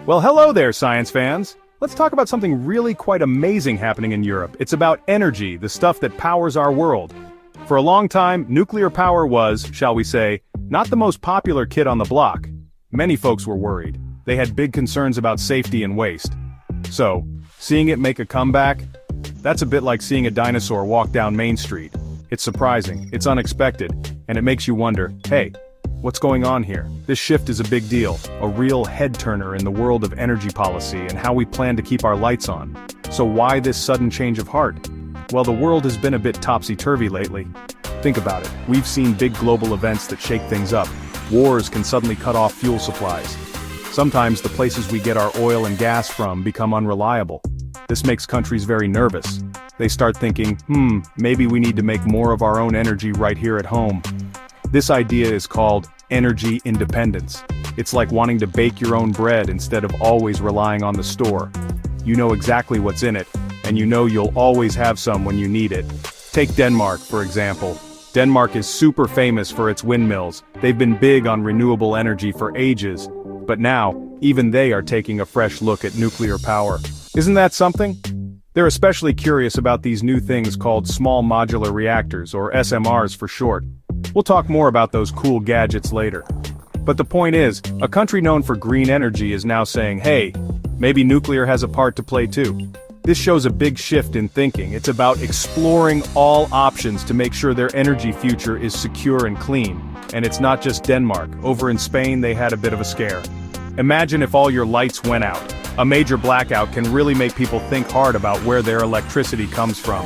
Well, hello there, science fans. Let's talk about something really quite amazing happening in Europe. It's about energy, the stuff that powers our world. For a long time, nuclear power was, shall we say, not the most popular kid on the block. Many folks were worried. They had big concerns about safety and waste. So, seeing it make a comeback? That's a bit like seeing a dinosaur walk down Main Street. It's surprising, it's unexpected, and it makes you wonder, hey, what's going on here? This shift is a big deal, a real head-turner in the world of energy policy and how we plan to keep our lights on. So why this sudden change of heart? Well, the world has been a bit topsy-turvy lately. Think about it, we've seen big global events that shake things up. Wars can suddenly cut off fuel supplies. Sometimes the places we get our oil and gas from become unreliable. This makes countries very nervous. They start thinking, maybe we need to make more of our own energy right here at home. This idea is called energy independence. It's like wanting to bake your own bread instead of always relying on the store. You know exactly what's in it, and you know you'll always have some when you need it. Take Denmark, for example. Denmark is super famous for its windmills. They've been big on renewable energy for ages. But now, even they are taking a fresh look at nuclear power. Isn't that something? They're especially curious about these new things called small modular reactors, or SMRs for short. We'll talk more about those cool gadgets later. But the point is, a country known for green energy is now saying, hey, maybe nuclear has a part to play too. This shows a big shift in thinking. It's about exploring all options to make sure their energy future is secure and clean. And it's not just Denmark. Over in Spain, they had a bit of a scare. Imagine if all your lights went out. A major blackout can really make people think hard about where their electricity comes from.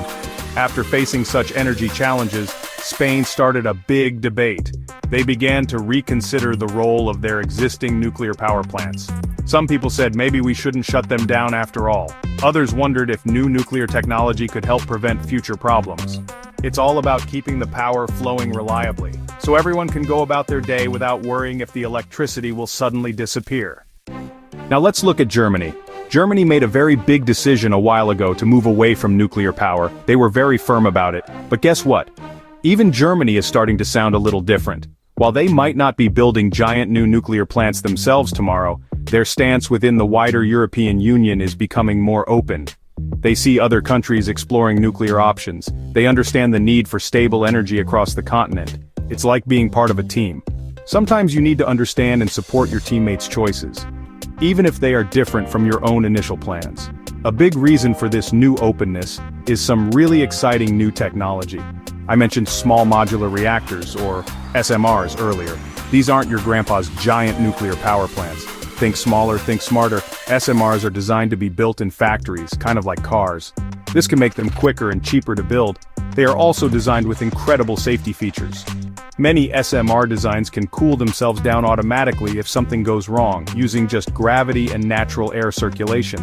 After facing such energy challenges, Spain started a big debate. They began to reconsider the role of their existing nuclear power plants. Some people said maybe we shouldn't shut them down after all. Others wondered if new nuclear technology could help prevent future problems. It's all about keeping the power flowing reliably, so everyone can go about their day without worrying if the electricity will suddenly disappear. Now let's look at Germany. Germany made a very big decision a while ago to move away from nuclear power. They were very firm about it. But guess what? Even Germany is starting to sound a little different. While they might not be building giant new nuclear plants themselves tomorrow, their stance within the wider European Union is becoming more open. They see other countries exploring nuclear options. They understand the need for stable energy across the continent. It's like being part of a team. Sometimes you need to understand and support your teammates' choices, even if they are different from your own initial plans. A big reason for this new openness is some really exciting new technology. I mentioned small modular reactors, or SMRs, earlier. These aren't your grandpa's giant nuclear power plants. Think smaller, think smarter. SMRs are designed to be built in factories, kind of like cars. This can make them quicker and cheaper to build. They are also designed with incredible safety features. Many SMR designs can cool themselves down automatically if something goes wrong, using just gravity and natural air circulation.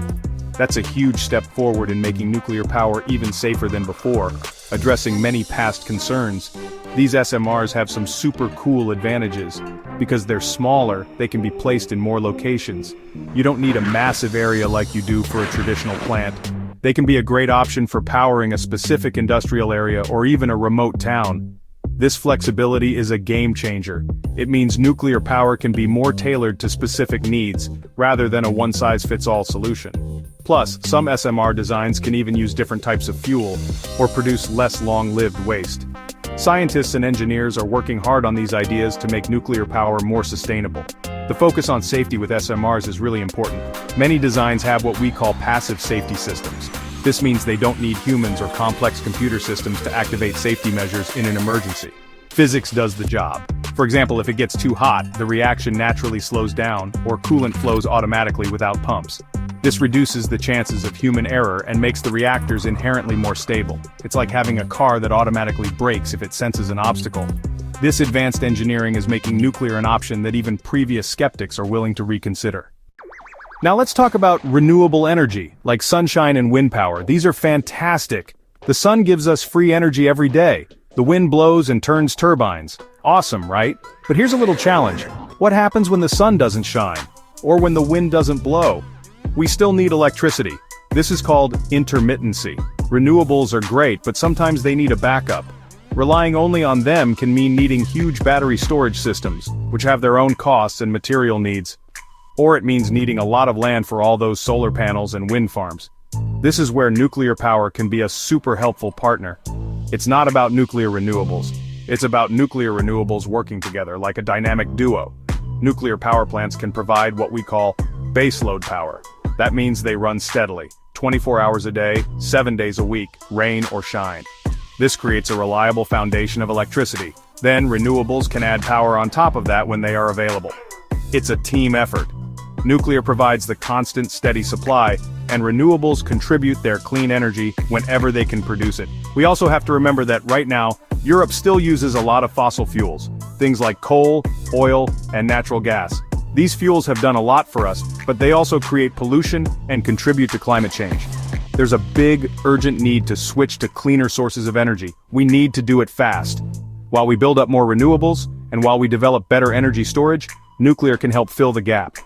That's a huge step forward in making nuclear power even safer than before, addressing many past concerns. These SMRs have some super cool advantages. Because they're smaller, they can be placed in more locations. You don't need a massive area like you do for a traditional plant. They can be a great option for powering a specific industrial area or even a remote town. This flexibility is a game changer. It means nuclear power can be more tailored to specific needs, rather than a one-size-fits-all solution. Plus, some SMR designs can even use different types of fuel, or produce less long-lived waste. Scientists and engineers are working hard on these ideas to make nuclear power more sustainable. The focus on safety with SMRs is really important. Many designs have what we call passive safety systems. This means they don't need humans or complex computer systems to activate safety measures in an emergency. Physics does the job. For example, if it gets too hot, the reaction naturally slows down, or coolant flows automatically without pumps. This reduces the chances of human error and makes the reactors inherently more stable. It's like having a car that automatically brakes if it senses an obstacle. This advanced engineering is making nuclear an option that even previous skeptics are willing to reconsider. Now let's talk about renewable energy, like sunshine and wind power. These are fantastic. The sun gives us free energy every day. The wind blows and turns turbines. Awesome, right? But here's a little challenge. What happens when the sun doesn't shine? Or when the wind doesn't blow? We still need electricity. This is called intermittency. Renewables are great, but sometimes they need a backup. Relying only on them can mean needing huge battery storage systems, which have their own costs and material needs. or it means needing a lot of land for all those solar panels and wind farms. This is where nuclear power can be a super helpful partner. It's not about nuclear renewables. It's about nuclear renewables working together like a dynamic duo. Nuclear power plants can provide what we call baseload power. That means they run steadily, 24 hours a day, 7 days a week, rain or shine. This creates a reliable foundation of electricity. Then renewables can add power on top of that when they are available. It's a team effort. Nuclear provides the constant, steady supply, and renewables contribute their clean energy whenever they can produce it. We also have to remember that right now, Europe still uses a lot of fossil fuels, things like coal, oil, and natural gas. These fuels have done a lot for us, but they also create pollution and contribute to climate change. There's a big, urgent need to switch to cleaner sources of energy. We need to do it fast. While we build up more renewables, and while we develop better energy storage, nuclear can help fill the gap.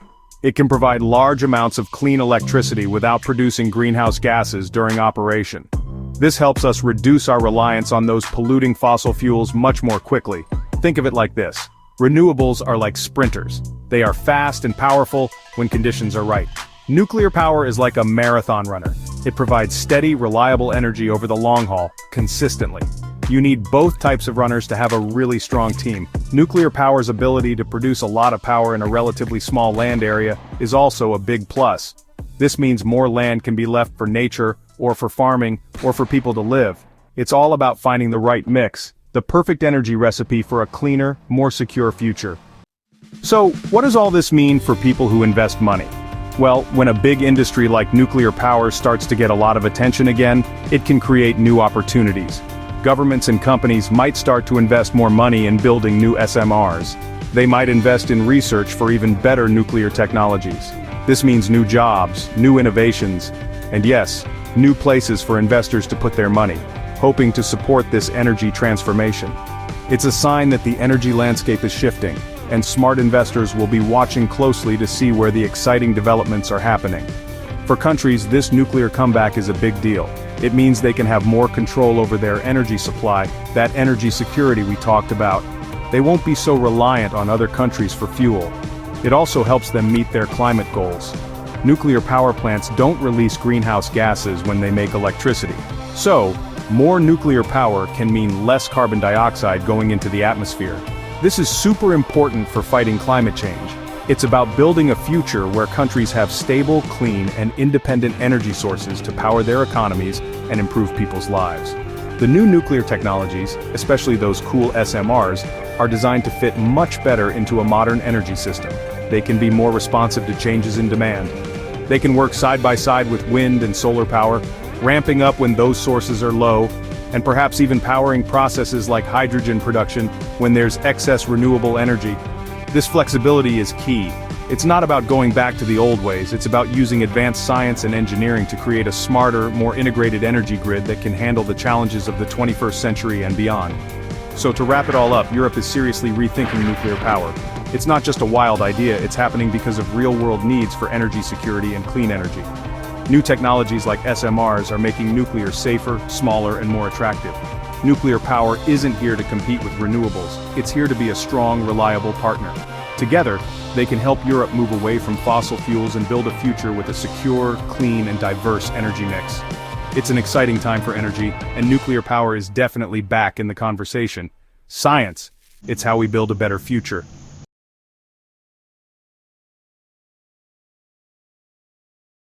It can provide large amounts of clean electricity without producing greenhouse gases during operation. This helps us reduce our reliance on those polluting fossil fuels much more quickly. Think of it like this. Renewables are like sprinters. They are fast and powerful when conditions are right. Nuclear power is like a marathon runner. It provides steady, reliable energy over the long haul, consistently. You need both types of runners to have a really strong team. Nuclear power's ability to produce a lot of power in a relatively small land area is also a big plus. This means more land can be left for nature, or for farming, or for people to live. It's all about finding the right mix, the perfect energy recipe for a cleaner, more secure future. So, what does all this mean for people who invest money? Well, when a big industry like nuclear power starts to get a lot of attention again, it can create new opportunities. Governments and companies might start to invest more money in building new SMRs. They might invest in research for even better nuclear technologies. This means new jobs, new innovations, and yes, new places for investors to put their money, hoping to support this energy transformation. It's a sign that the energy landscape is shifting, and smart investors will be watching closely to see where the exciting developments are happening. For countries, this nuclear comeback is a big deal. It means they can have more control over their energy supply, that energy security we talked about. They won't be so reliant on other countries for fuel. It also helps them meet their climate goals. Nuclear power plants don't release greenhouse gases when they make electricity. So, more nuclear power can mean less carbon dioxide going into the atmosphere. This is super important for fighting climate change. It's about building a future where countries have stable, clean, and independent energy sources to power their economies and improve people's lives. The new nuclear technologies, especially those cool SMRs, are designed to fit much better into a modern energy system. They can be more responsive to changes in demand. They can work side by side with wind and solar power, ramping up when those sources are low, and perhaps even powering processes like hydrogen production when there's excess renewable energy. This flexibility is key. It's not about going back to the old ways, it's about using advanced science and engineering to create a smarter, more integrated energy grid that can handle the challenges of the 21st century and beyond. So to wrap it all up, Europe is seriously rethinking nuclear power. It's not just a wild idea, it's happening because of real-world needs for energy security and clean energy. New technologies like SMRs are making nuclear safer, smaller, and more attractive. Nuclear power isn't here to compete with renewables, it's here to be a strong, reliable partner. Together, they can help Europe move away from fossil fuels and build a future with a secure, clean, and diverse energy mix. It's an exciting time for energy, and nuclear power is definitely back in the conversation. Science, it's how we build a better future.